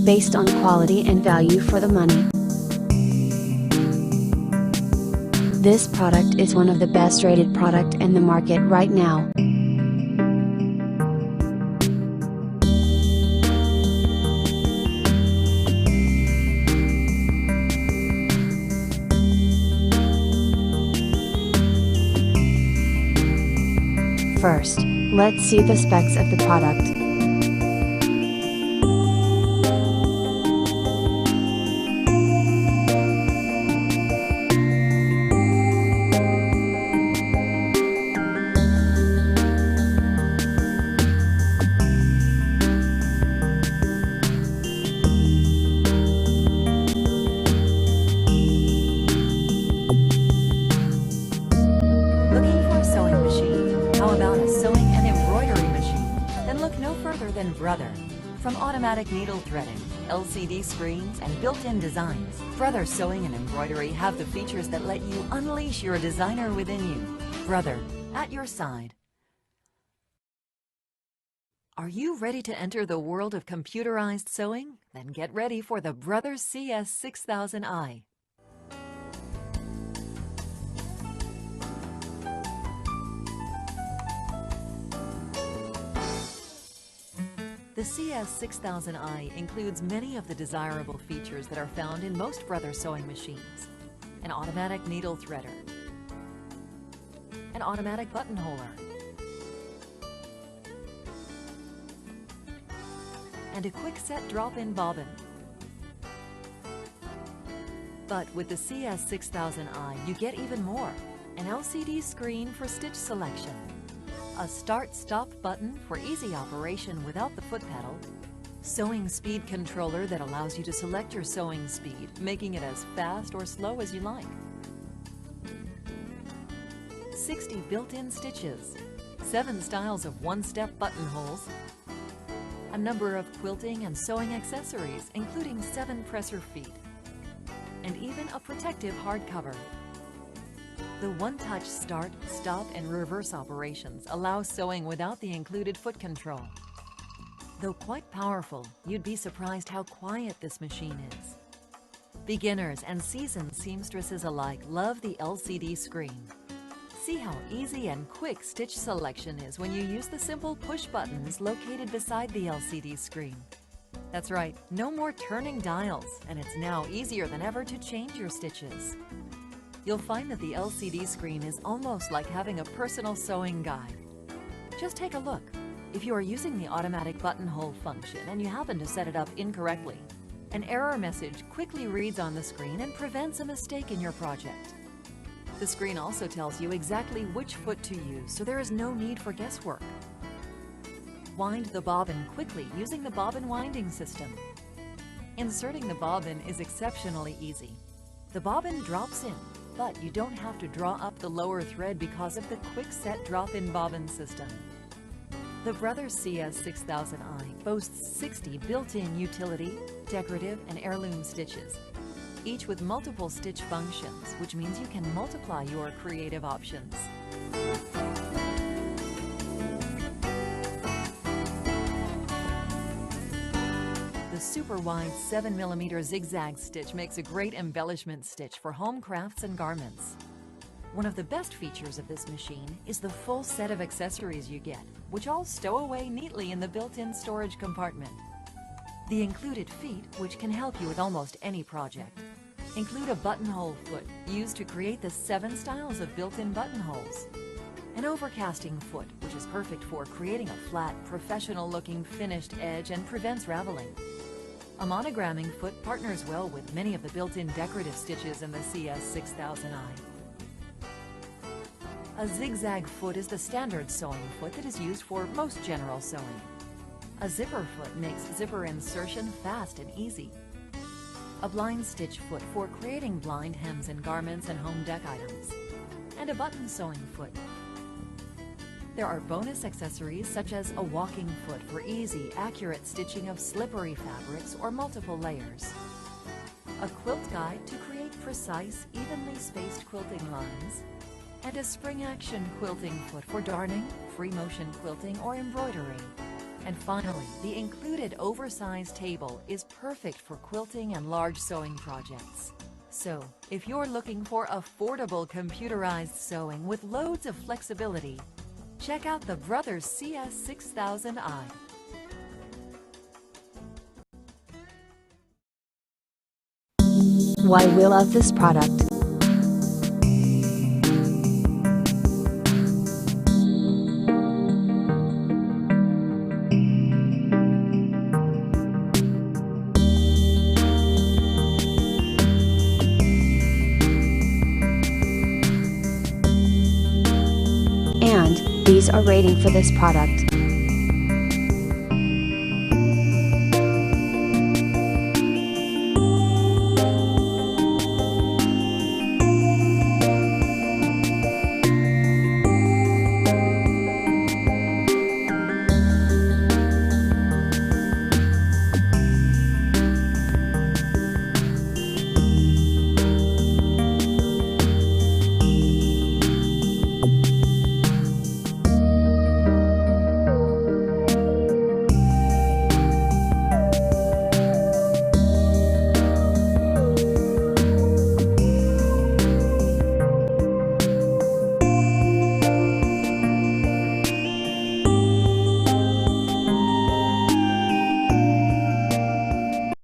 based on quality and value for the money. This product is one of the best rated product in the market right now. First, let's see the specs of the product. Looking for a sewing machine? How about a sewing and embroidery machine? Then look no further than Brother. From automatic needle threading, LCD screens, and built-in designs, Brother Sewing and Embroidery have the features that let you unleash your designer within you. Brother, at your side. Are you ready to enter the world of computerized sewing? Then get ready for the Brother CS6000i. The CS6000i includes many of the desirable features that are found in most Brother sewing machines. An automatic needle threader, an automatic buttonholer, and a quick set drop-in bobbin. But with the CS6000i, you get even more. An LCD screen for stitch selection, a start-stop button for easy operation without the foot pedal, sewing speed controller that allows you to select your sewing speed, making it as fast or slow as you like, 60 built-in stitches, 7 styles of one-step buttonholes, a number of quilting and sewing accessories, including 7 presser feet, and even a protective hardcover. The one-touch start, stop, and reverse operations allow sewing without the included foot control. Though quite powerful, you'd be surprised how quiet this machine is. Beginners and seasoned seamstresses alike love the LCD screen. See how easy and quick stitch selection is when you use the simple push buttons located beside the LCD screen. That's right, no more turning dials, and it's now easier than ever to change your stitches. You'll find that the LCD screen is almost like having a personal sewing guide. Just take a look. If you are using the automatic buttonhole function and you happen to set it up incorrectly, an error message quickly reads on the screen and prevents a mistake in your project. The screen also tells you exactly which foot to use, so there is no need for guesswork. Wind the bobbin quickly using the bobbin winding system. Inserting the bobbin is exceptionally easy. The bobbin drops in, but you don't have to draw up the lower thread because of the quick set drop-in bobbin system. The Brother CS6000i boasts 60 built-in utility, decorative, and heirloom stitches, each with multiple stitch functions, which means you can multiply your creative options. The super wide 7mm zigzag stitch makes a great embellishment stitch for home crafts and garments. One of the best features of this machine is the full set of accessories you get, which all stow away neatly in the built-in storage compartment. The included feet, which can help you with almost any project, include a buttonhole foot used to create the 7 styles of built-in buttonholes, an overcasting foot, which is perfect for creating a flat, professional-looking finished edge and prevents raveling. A monogramming foot partners well with many of the built-in decorative stitches in the CS6000i. A zigzag foot is the standard sewing foot that is used for most general sewing. A zipper foot makes zipper insertion fast and easy. A blind stitch foot for creating blind hems in garments and home deck items. And a button sewing foot. There are bonus accessories such as a walking foot for easy, accurate stitching of slippery fabrics or multiple layers. A quilt guide to create precise, evenly spaced quilting lines. And a spring action quilting foot for darning, free motion quilting, or embroidery. And finally, the included oversized table is perfect for quilting and large sewing projects. So, if you're looking for affordable computerized sewing with loads of flexibility, check out the Brothers CS6000i. Why we love this product. And these are rating for this product.